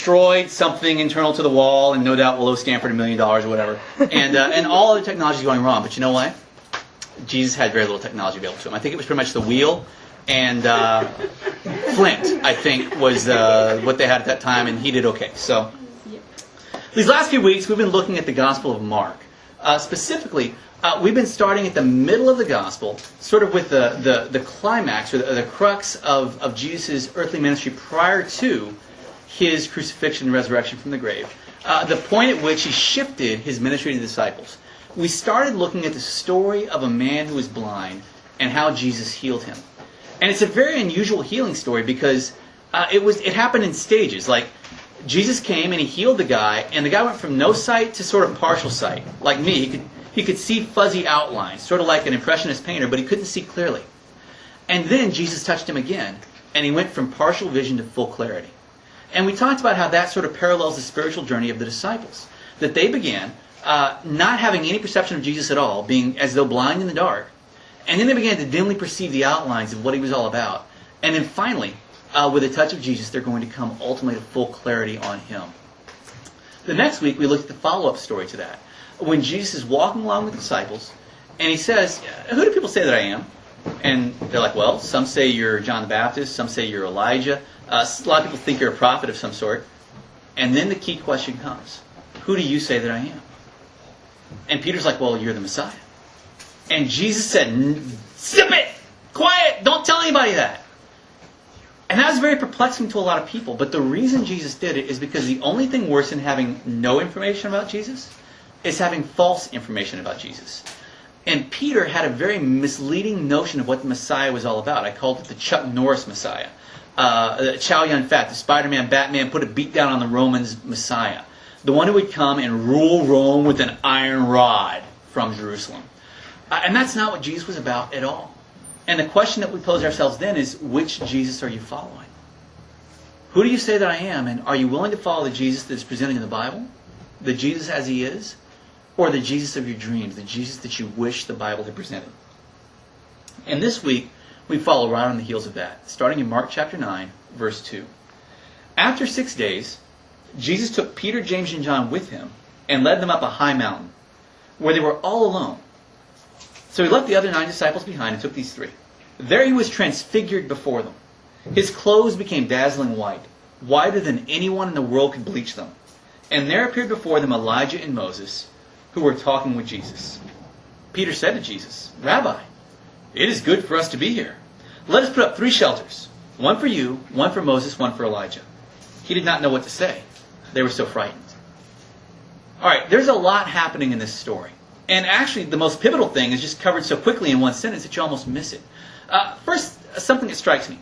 destroyed something internal to the wall, and no doubt will owe Stanford $1 million or whatever. And all other technology is going wrong. But you know what? Jesus had very little technology available to him. I think it was pretty much the wheel and flint, I think, was what they had at that time, and he did okay. So these last few weeks, we've been looking at the Gospel of Mark. Specifically, we've been starting at the middle of the Gospel, sort of with the climax, or the crux of Jesus' earthly ministry prior to his crucifixion and resurrection from the grave. The point at which he shifted his ministry to the disciples. We started looking at the story of a man who was blind and how Jesus healed him. And it's a very unusual healing story because it happened in stages. Like, Jesus came and he healed the guy, and the guy went from no sight to sort of partial sight. Like me, he could see fuzzy outlines, sort of like an impressionist painter, but he couldn't see clearly. And then Jesus touched him again, and he went from partial vision to full clarity. And we talked about how that sort of parallels the spiritual journey of the disciples. That they began not having any perception of Jesus at all, being as though blind in the dark. And then they began to dimly perceive the outlines of what he was all about. And then finally, with a touch of Jesus, they're going to come ultimately to full clarity on him. The next week, we looked at the follow-up story to that. When Jesus is walking along with the disciples, and he says, "Who do people say that I am?" And they're like, "Well, some say you're John the Baptist, some say you're Elijah. A lot of people think you're a prophet of some sort." And then the key question comes, "Who do you say that I am?" And Peter's like, "Well, you're the Messiah." And Jesus said, "Zip it! Quiet! Don't tell anybody that." And that was very perplexing to a lot of people. But the reason Jesus did it is because the only thing worse than having no information about Jesus is having false information about Jesus. And Peter had a very misleading notion of what the Messiah was all about. I called it the Chuck Norris Messiah. Chow Yun-Fat, the Spider-Man, Batman, put a beat down on the Romans Messiah. The one who would come and rule Rome with an iron rod from Jerusalem. And that's not what Jesus was about at all. And the question that we pose ourselves then is, which Jesus are you following? Who do you say that I am? And are you willing to follow the Jesus that is presented in the Bible? The Jesus as he is? Or the Jesus of your dreams? The Jesus that you wish the Bible had presented? And this week, we follow right on the heels of that, starting in Mark chapter 9, verse 2. After 6 days, Jesus took Peter, James, and John with him and led them up a high mountain, where they were all alone. So he left the other 9 disciples behind and took these 3. There he was transfigured before them. His clothes became dazzling white, whiter than anyone in the world could bleach them. And there appeared before them Elijah and Moses, who were talking with Jesus. Peter said to Jesus, "Rabbi, it is good for us to be here. Let us put up 3 shelters, one for you, one for Moses, one for Elijah." He did not know what to say. They were so frightened. All right, there's a lot happening in this story. And actually, the most pivotal thing is just covered so quickly in one sentence that you almost miss it. First, something that strikes me.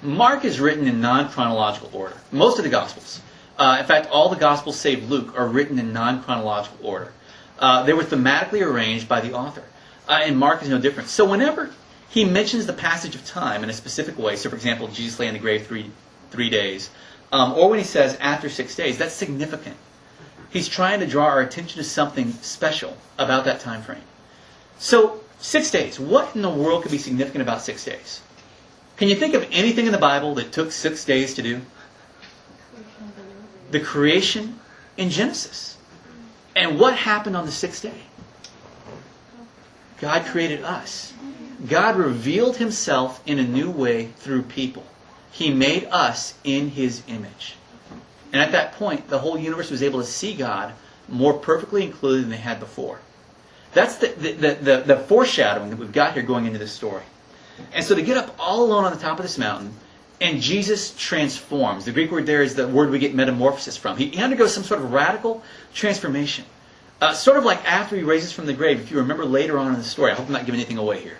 Mark is written in non-chronological order. Most of the Gospels. In fact, all the Gospels save Luke are written in non-chronological order. They were thematically arranged by the author. And Mark is no different. So whenever he mentions the passage of time in a specific way, so for example, Jesus lay in the grave three days, or when he says after 6 days, that's significant. He's trying to draw our attention to something special about that time frame. So, 6 days. What in the world could be significant about 6 days? Can you think of anything in the Bible that took 6 days to do? The creation in Genesis. And what happened on the 6th day? God created us. God revealed himself in a new way through people. He made us in his image. And at that point, the whole universe was able to see God more perfectly included than they had before. That's the foreshadowing that we've got here going into this story. And so to get up all alone on the top of this mountain, and Jesus transforms. The Greek word there is the word we get metamorphosis from. He undergoes some sort of radical transformation. Sort of like after he raises from the grave. If you remember later on in the story, I hope I'm not giving anything away here.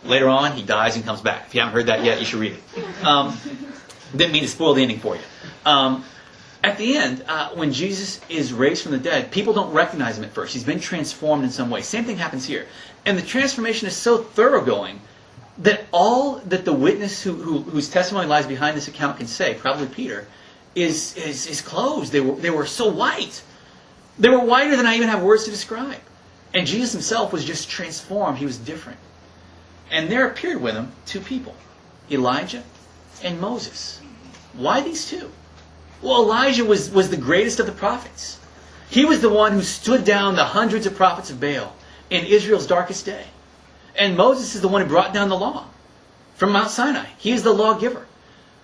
Later on, he dies and comes back. If you haven't heard that yet, you should read it. Didn't mean to spoil the ending for you. At the end, when Jesus is raised from the dead, people don't recognize him at first. He's been transformed in some way. Same thing happens here. And the transformation is so thoroughgoing that all that the witness whose testimony lies behind this account can say, probably Peter, is his clothes. They were so white. They were whiter than I even have words to describe. And Jesus himself was just transformed. He was different. And there appeared with him 2 people, Elijah and Moses. Why these 2? Well, Elijah was the greatest of the prophets. He was the one who stood down the hundreds of prophets of Baal in Israel's darkest day. And Moses is the one who brought down the law from Mount Sinai. He is the lawgiver.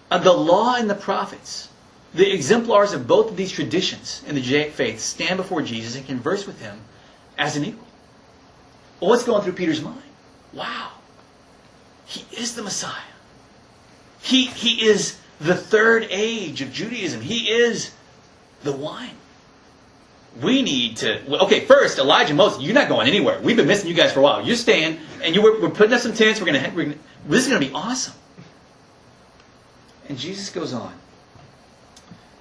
The law and the prophets, the exemplars of both of these traditions in the Judaic faith, stand before Jesus and converse with him as an equal. Well, what's going through Peter's mind? Wow. He is the Messiah. He is the third age of Judaism. He is the one. We need to... Okay, first, Elijah and Moses, you're not going anywhere. We've been missing you guys for a while. You're staying, and we're putting up some tents. This is going to be awesome. And Jesus goes on.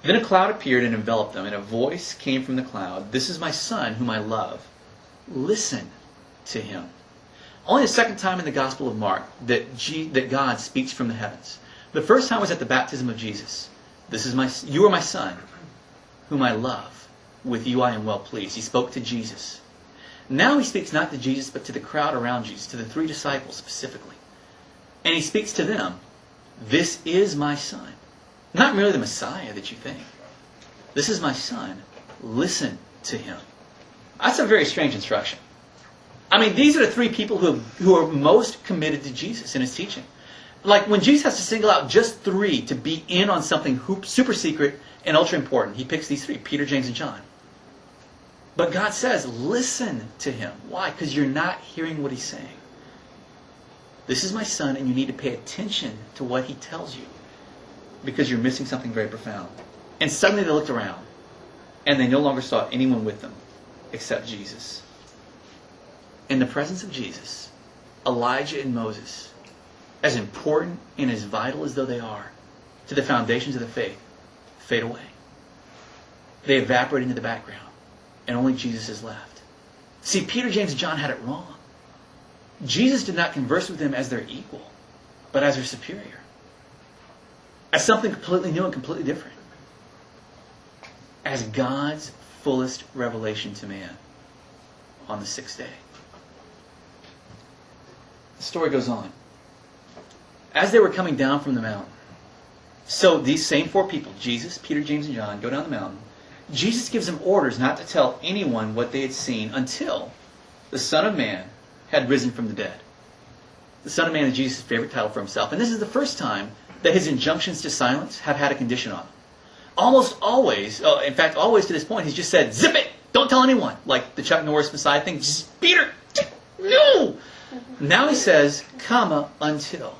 Then a cloud appeared and enveloped them, and a voice came from the cloud. This is my son, whom I love. Listen to him. Only the second time in the Gospel of Mark that God speaks from the heavens. The first time was at the baptism of Jesus. You are my son, whom I love. With you I am well pleased. He spoke to Jesus. Now he speaks not to Jesus, but to the crowd around Jesus, to the 3 disciples specifically. And he speaks to them. This is my son. Not merely the Messiah that you think. This is my son. Listen to him. That's a very strange instruction. I mean, these are the 3 people who are most committed to Jesus and his teaching. Like when Jesus has to single out just 3 to be in on something super secret and ultra important, he picks these 3, Peter, James, and John. But God says, listen to him. Why? Because you're not hearing what he's saying. This is my son, and you need to pay attention to what he tells you, because you're missing something very profound. And suddenly they looked around, and they no longer saw anyone with them except Jesus. In the presence of Jesus, Elijah and Moses, as important and as vital as though they are to the foundations of the faith, fade away. They evaporate into the background, and only Jesus is left. See, Peter, James, and John had it wrong. Jesus did not converse with them as their equal, but as their superior. As something completely new and completely different. As God's fullest revelation to man on the 6th day. The story goes on. As they were coming down from the mountain, so these same 4 people, Jesus, Peter, James, and John, go down the mountain. Jesus gives them orders not to tell anyone what they had seen until the Son of Man had risen from the dead. The Son of Man is Jesus' favorite title for himself. And this is the first time that his injunctions to silence have had a condition on them. Almost always, in fact, always to this point, he's just said, zip it! Don't tell anyone! Like the Chuck Norris Messiah thing. Just, Peter! No! Now he says, comma, until.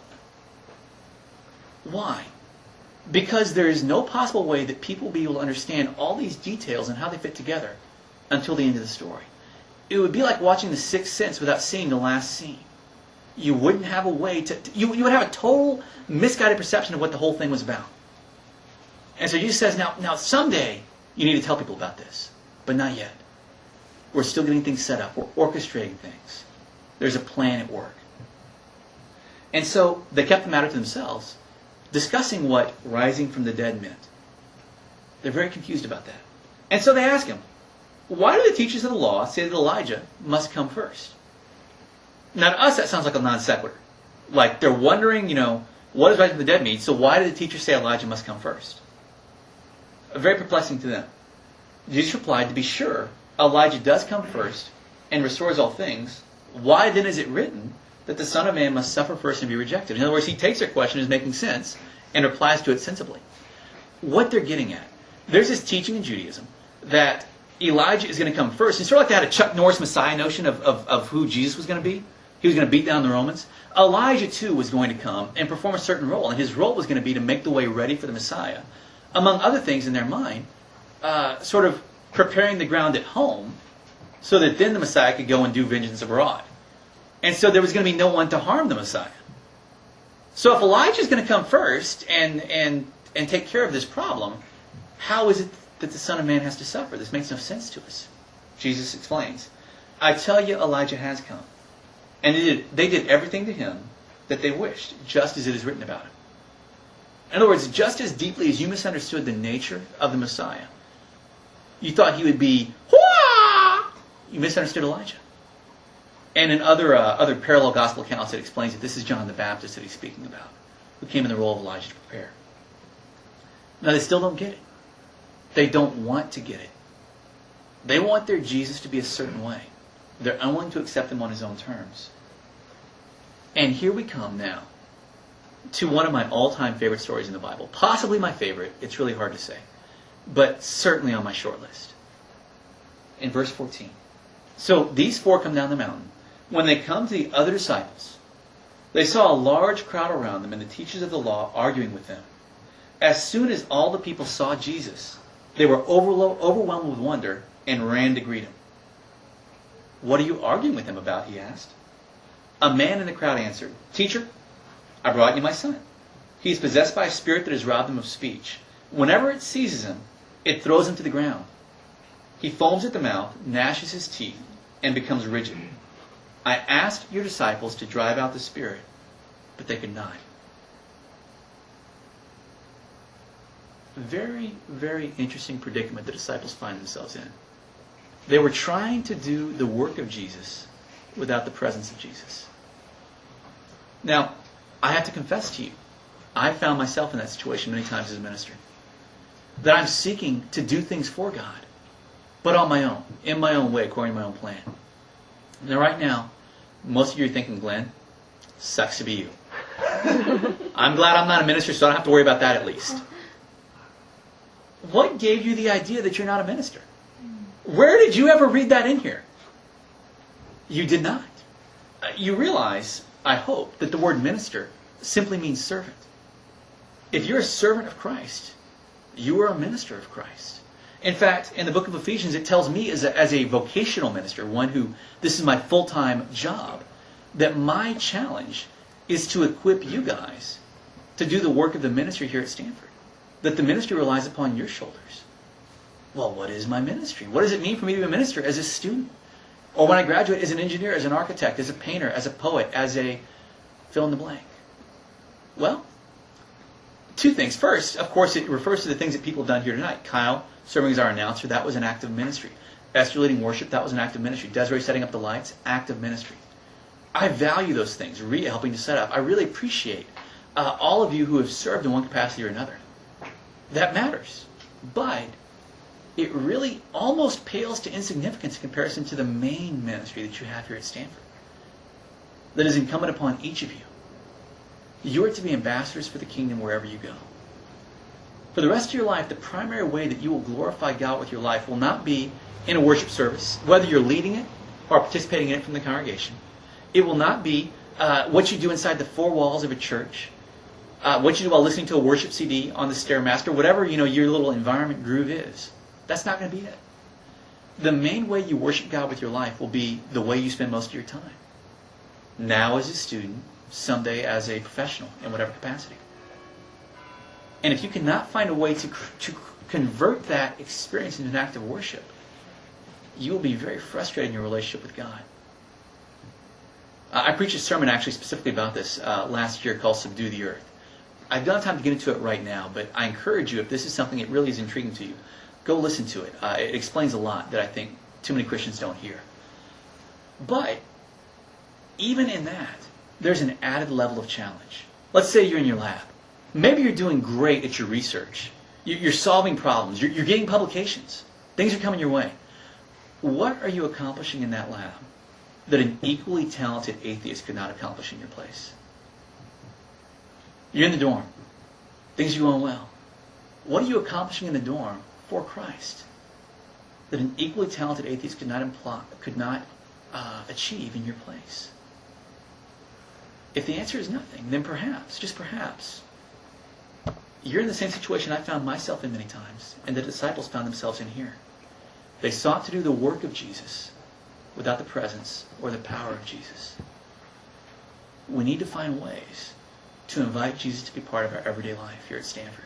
Why? Because there is no possible way that people will be able to understand all these details and how they fit together until the end of the story. It would be like watching The Sixth Sense without seeing the last scene. You wouldn't have a way to... You would have a total misguided perception of what the whole thing was about. And so Jesus says, now someday you need to tell people about this. But not yet. We're still getting things set up. We're orchestrating things. There's a plan at work. And so they kept the matter to themselves, discussing what rising from the dead meant. They're very confused about that. And so they ask him, why do the teachers of the law say that Elijah must come first? Now to us that sounds like a non sequitur. Like they're wondering, what does rising from the dead mean? So why do the teachers say Elijah must come first? Very perplexing to them. Jesus replied, to be sure, Elijah does come first and restores all things. Why then is it written that the Son of Man must suffer first and be rejected? In other words, he takes their question as making sense and replies to it sensibly. What they're getting at, there's this teaching in Judaism that Elijah is going to come first. It's sort of like they had a Chuck Norris Messiah notion of who Jesus was going to be. He was going to beat down the Romans. Elijah too was going to come and perform a certain role, and his role was going to be to make the way ready for the Messiah. Among other things in their mind, sort of preparing the ground at home so that then the Messiah could go and do vengeance abroad. And so there was going to be no one to harm the Messiah. So if Elijah is going to come first and take care of this problem, how is it that the Son of Man has to suffer? This makes no sense to us. Jesus explains, I tell you, Elijah has come. And they did everything to him that they wished, just as it is written about him. In other words, just as deeply as you misunderstood the nature of the Messiah, you thought he would be, Hwah! You misunderstood Elijah. And in other parallel gospel accounts, it explains that this is John the Baptist that he's speaking about, who came in the role of Elijah to prepare. Now, they still don't get it. They don't want to get it. They want their Jesus to be a certain way. They're unwilling to accept him on his own terms. And here we come now to one of my all-time favorite stories in the Bible. Possibly my favorite. It's really hard to say. But certainly on my short list. In verse 14. So these four come down the mountain. When they come to the other disciples, they saw a large crowd around them and the teachers of the law arguing with them. As soon as all the people saw Jesus, they were overwhelmed with wonder and ran to greet him. What are you arguing with him about? He asked. A man in the crowd answered, Teacher, I brought you my son. He is possessed by a spirit that has robbed him of speech. Whenever it seizes him, it throws him to the ground. He foams at the mouth, gnashes his teeth, and becomes rigid. I asked your disciples to drive out the spirit, but they could not. Very, very interesting predicament the disciples find themselves in. They were trying to do the work of Jesus without the presence of Jesus. Now, I have to confess to you, I found myself in that situation many times as a minister. That I'm seeking to do things for God, but on my own, in my own way, according to my own plan. Now, right now, most of you are thinking, Glenn, sucks to be you. I'm glad I'm not a minister, so I don't have to worry about that at least. What gave you the idea that you're not a minister? Where did you ever read that in here? You did not. You realize, I hope, that the word minister simply means servant. If you're a servant of Christ, you are a minister of Christ. In fact, in the book of Ephesians, it tells me as a vocational minister, one who, this is my full-time job, that my challenge is to equip you guys to do the work of the ministry here at Stanford. That the ministry relies upon your shoulders. Well, what is my ministry? What does it mean for me to be a minister as a student? Or when I graduate as an engineer, as an architect, as a painter, as a poet, as a fill in the blank? Well, two things. First, of course, it refers to the things that people have done here tonight. Kyle serving as our announcer, that was an act of ministry. Esther leading worship, that was an act of ministry. Desiree setting up the lights, act of ministry. I value those things, helping to set up. I really appreciate all of you who have served in one capacity or another. That matters. But it really almost pales to insignificance in comparison to the main ministry that you have here at Stanford. That is incumbent upon each of you. You are to be ambassadors for the kingdom wherever you go. For the rest of your life, the primary way that you will glorify God with your life will not be in a worship service, whether you're leading it or participating in it from the congregation. It will not be what you do inside the four walls of a church, what you do while listening to a worship CD on the Stairmaster, whatever your little environment groove is. That's not going to be it. The main way you worship God with your life will be the way you spend most of your time. Now as a student, someday as a professional in whatever capacity. And if you cannot find a way to convert that experience into an act of worship, you will be very frustrated in your relationship with God. I preached a sermon actually specifically about this last year called Subdue the Earth. I don't have time to get into it right now, but I encourage you, if this is something that really is intriguing to you, go listen to it. It explains a lot that I think too many Christians don't hear. But even in that, there's an added level of challenge. Let's say you're in your lab. Maybe you're doing great at your research. You're solving problems. You're getting publications. Things are coming your way. What are you accomplishing in that lab that an equally talented atheist could not accomplish in your place? You're in the dorm. Things are going well. What are you accomplishing in the dorm for Christ that an equally talented atheist could not achieve in your place? If the answer is nothing, then perhaps, just perhaps, you're in the same situation I found myself in many times, and the disciples found themselves in here. They sought to do the work of Jesus without the presence or the power of Jesus. We need to find ways to invite Jesus to be part of our everyday life here at Stanford,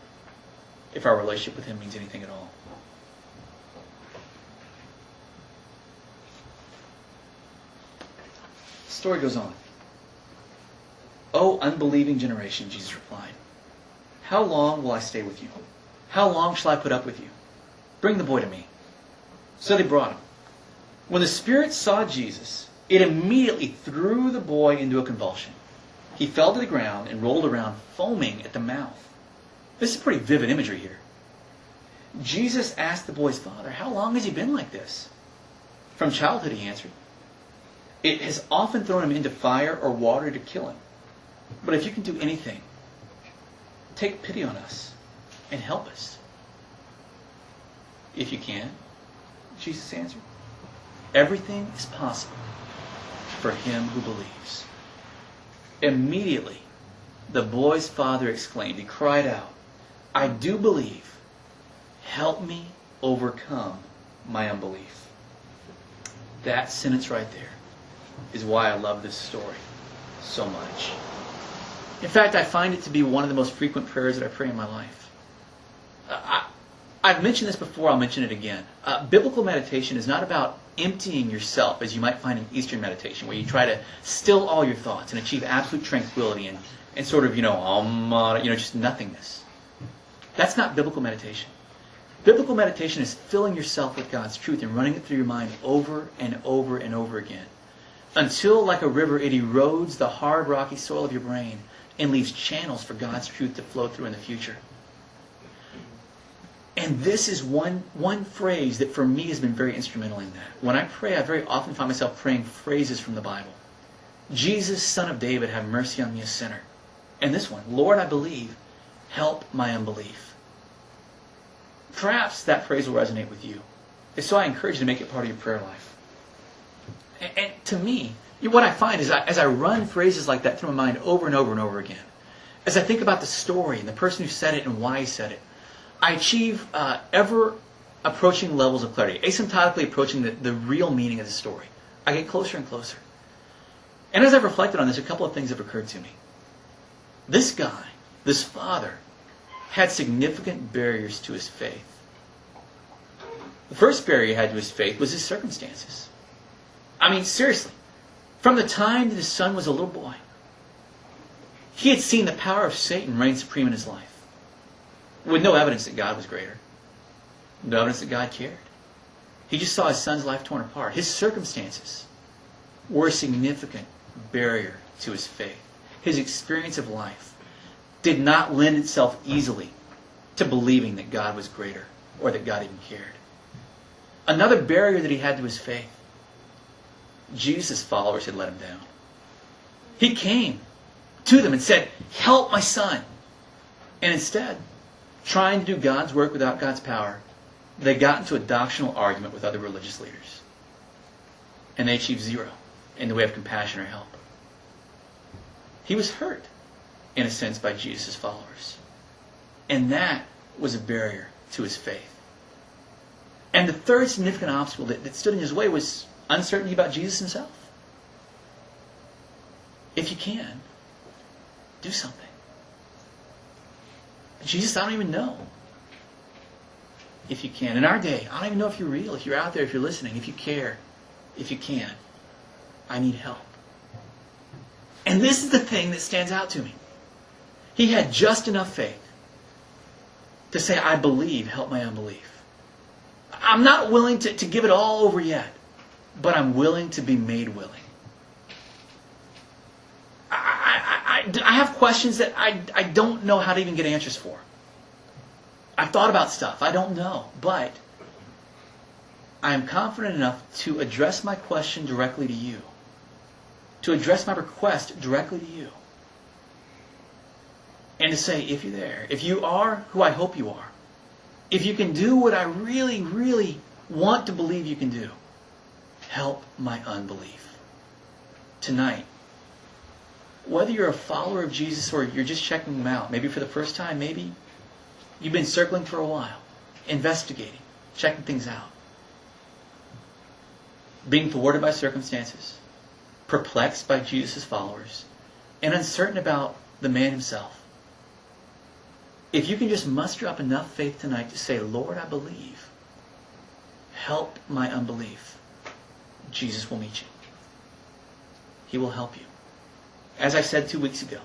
if our relationship with him means anything at all. The story goes on. "O unbelieving generation," Jesus replied, "how long will I stay with you? How long shall I put up with you? Bring the boy to me." So they brought him. When the spirit saw Jesus, it immediately threw the boy into a convulsion. He fell to the ground and rolled around, foaming at the mouth. This is pretty vivid imagery here. Jesus asked the boy's father, "How long has he been like this?" "From childhood," he answered. "It has often thrown him into fire or water to kill him. But if you can do anything, take pity on us and help us." "If you can," Jesus answered, "everything is possible for him who believes." Immediately, the boy's father exclaimed, he cried out, "I do believe. Help me overcome my unbelief." That sentence right there is why I love this story so much. In fact, I find it to be one of the most frequent prayers that I pray in my life. I've mentioned this before, I'll mention it again. Biblical meditation is not about emptying yourself, as you might find in Eastern meditation, where you try to still all your thoughts and achieve absolute tranquility and sort of, just nothingness. That's not biblical meditation. Biblical meditation is filling yourself with God's truth and running it through your mind over and over and over again, until, like a river, it erodes the hard, rocky soil of your brain and leaves channels for God's truth to flow through in the future. And this is one phrase that for me has been very instrumental in that. When I pray, I very often find myself praying phrases from the Bible. "Jesus, Son of David, have mercy on me, a sinner." And this one, "Lord, I believe, help my unbelief." Perhaps that phrase will resonate with you. And so I encourage you to make it part of your prayer life. And to me, what I find is as I run phrases like that through my mind over and over and over again, as I think about the story and the person who said it and why he said it, I achieve ever approaching levels of clarity, asymptotically approaching the real meaning of the story. I get closer and closer. And as I've reflected on this, a couple of things have occurred to me. This guy, this father, had significant barriers to his faith. The first barrier he had to his faith was his circumstances. I mean, seriously, from the time that his son was a little boy, he had seen the power of Satan reign supreme in his life, with no evidence that God was greater, no evidence that God cared. He just saw his son's life torn apart. His circumstances were a significant barrier to his faith. His experience of life did not lend itself easily to believing that God was greater or that God even cared. Another barrier that he had to his faith, Jesus' followers had let him down. He came to them and said, "Help my son." And instead, trying to do God's work without God's power, they got into a doctrinal argument with other religious leaders. And they achieved zero in the way of compassion or help. He was hurt, in a sense, by Jesus' followers. And that was a barrier to his faith. And the third significant obstacle that stood in his way was uncertainty about Jesus himself. If you can, do something. Jesus, I don't even know. If you can. In our day, I don't even know if you're real, if you're out there, if you're listening, if you care, if you can. I need help. And this is the thing that stands out to me. He had just enough faith to say, "I believe, help my unbelief." I'm not willing to give it all over yet, but I'm willing to be made willing. I have questions that I don't know how to even get answers for. I've thought about stuff. I don't know. But I am confident enough to address my question directly to you. To address my request directly to you. And to say, if you're there, if you are who I hope you are, if you can do what I really, really want to believe you can do, help my unbelief. Tonight, whether you're a follower of Jesus or you're just checking him out, maybe for the first time, maybe you've been circling for a while, investigating, checking things out, being thwarted by circumstances, perplexed by Jesus' followers, and uncertain about the man himself. If you can just muster up enough faith tonight to say, "Lord, I believe. Help my unbelief," Jesus will meet you. He will help you. As I said 2 weeks ago,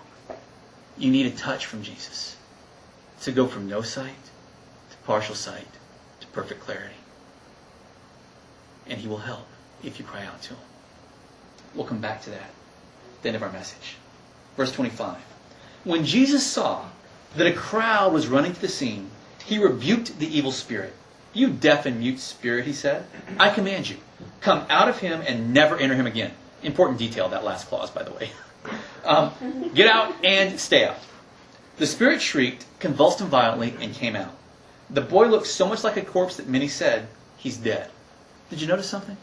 you need a touch from Jesus to go from no sight to partial sight to perfect clarity. And he will help if you cry out to him. We'll come back to that at the end of our message. Verse 25. When Jesus saw that a crowd was running to the scene, He rebuked the evil spirit. "You deaf and mute spirit," he said, "I command you, come out of him and never enter him again." Important detail, that last clause, by the way. Get out and stay out. The spirit shrieked, convulsed him violently, and came out. The boy looked so much like a corpse that many said, "He's dead." Did you notice something?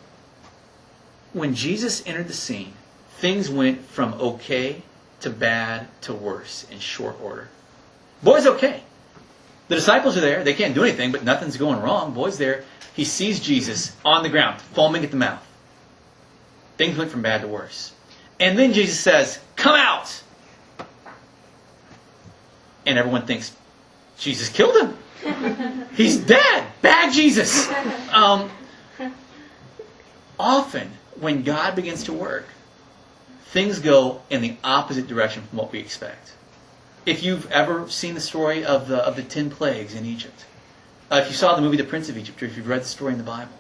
When Jesus entered the scene, things went from okay to bad to worse in short order. Boy's okay. The disciples are there. They can't do anything, but nothing's going wrong. Boy's there. He sees Jesus on the ground, foaming at the mouth. Things went from bad to worse. And then Jesus says, "Come out!" And everyone thinks, Jesus killed him. He's dead. Bad Jesus. Often, when God begins to work, things go in the opposite direction from what we expect. If you've ever seen the story of the 10 plagues in Egypt, if you saw the movie The Prince of Egypt, or if you've read the story in the Bible,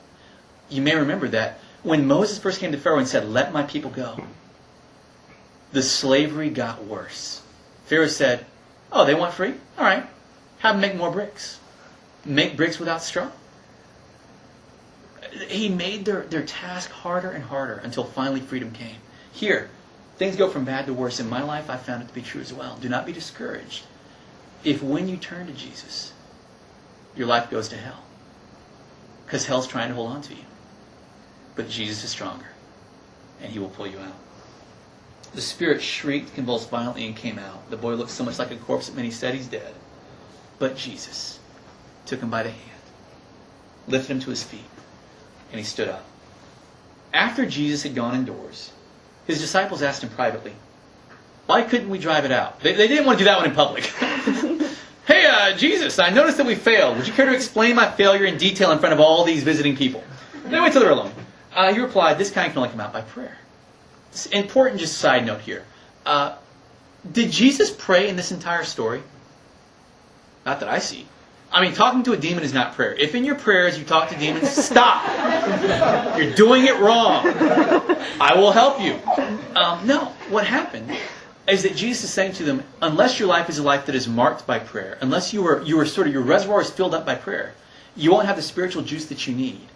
you may remember that when Moses first came to Pharaoh and said, "Let my people go," the slavery got worse. Pharaoh said, "Oh, they want free? All right. Have them make more bricks. Make bricks without straw." He made their task harder and harder until finally freedom came. Here, things go from bad to worse. In my life, I found it to be true as well. Do not be discouraged if when you turn to Jesus, your life goes to hell. Because hell's trying to hold on to you. But Jesus is stronger, and he will pull you out. The spirit shrieked, convulsed violently, and came out. The boy looked so much like a corpse that many said, "He's dead." But Jesus took him by the hand, lifted him to his feet, and he stood up. After Jesus had gone indoors, his disciples asked him privately, "Why couldn't we drive it out?" They didn't want to do that one in public. "Hey, Jesus, I noticed that we failed. Would you care to explain my failure in detail in front of all these visiting people?" They wait till they're alone. He replied, "This kind can only come out by prayer." It's important, just side note here. Did Jesus pray in this entire story? Not that I see. I mean, talking to a demon is not prayer. If in your prayers you talk to demons, stop. You're doing it wrong. I will help you. No, what happened is that Jesus is saying to them, unless your life is a life that is marked by prayer, unless you are sort of, your reservoir is filled up by prayer, you won't have the spiritual juice that you need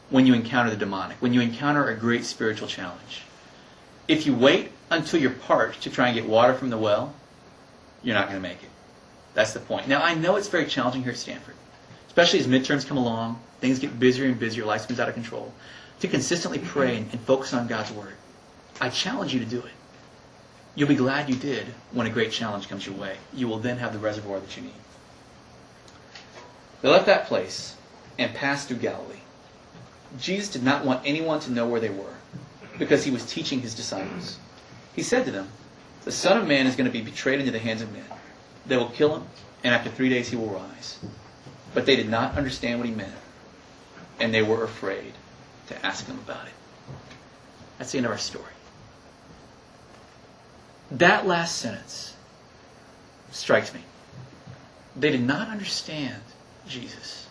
when you encounter the demonic, when you encounter a great spiritual challenge. If you wait until you're parched to try and get water from the well, you're not going to make it. That's the point. Now, I know it's very challenging here at Stanford, especially as midterms come along, things get busier and busier, life spins out of control, to consistently pray and focus on God's Word. I challenge you to do it. You'll be glad you did when a great challenge comes your way. You will then have the reservoir that you need. They left that place and passed through Galilee. Jesus did not want anyone to know where they were because he was teaching his disciples. He said to them, "The Son of Man is going to be betrayed into the hands of men. They will kill him, and after 3 days he will rise." But they did not understand what he meant, and they were afraid to ask him about it. That's the end of our story. That last sentence strikes me. They did not understand Jesus,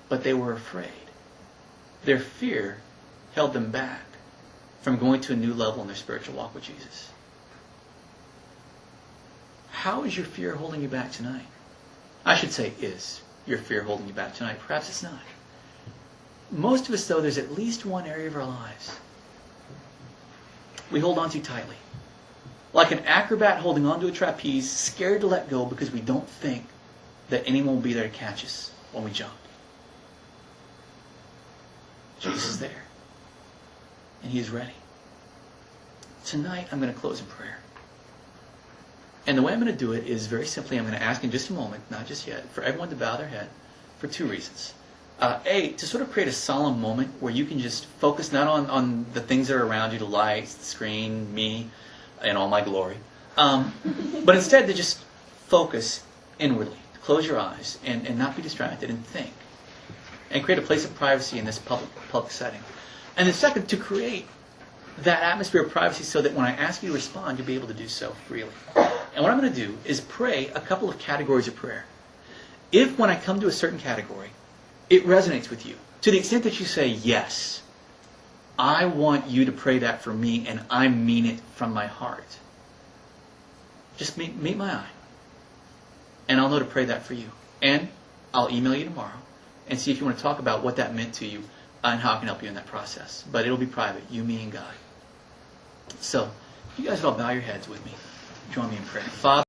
but they were afraid. Their fear held them back from going to a new level in their spiritual walk with Jesus. How is your fear holding you back tonight? I should say, is your fear holding you back tonight? Perhaps it's not. Most of us, though, there's at least one area of our lives we hold on to tightly. Like an acrobat holding onto a trapeze, scared to let go because we don't think that anyone will be there to catch us when we jump. Jesus is there. And he is ready. Tonight, I'm going to close in prayer. And the way I'm going to do it is very simply, I'm going to ask in just a moment, not just yet, for everyone to bow their head for two reasons. A, to sort of create a solemn moment where you can just focus not on the things that are around you, the lights, the screen, me, and all my glory, but instead to just focus inwardly, to close your eyes and not be distracted and think, and create a place of privacy in this public setting. And then second, to create that atmosphere of privacy so that when I ask you to respond, you'll be able to do so freely. And what I'm going to do is pray a couple of categories of prayer. If when I come to a certain category, it resonates with you, to the extent that you say, yes, I want you to pray that for me, and I mean it from my heart, just meet my eye. and I'll know to pray that for you. And I'll email you tomorrow and see if you want to talk about what that meant to you and how I can help you in that process. But it'll be private, you, me, and God. So, you guys all bow your heads with me. Join me in prayer. Father,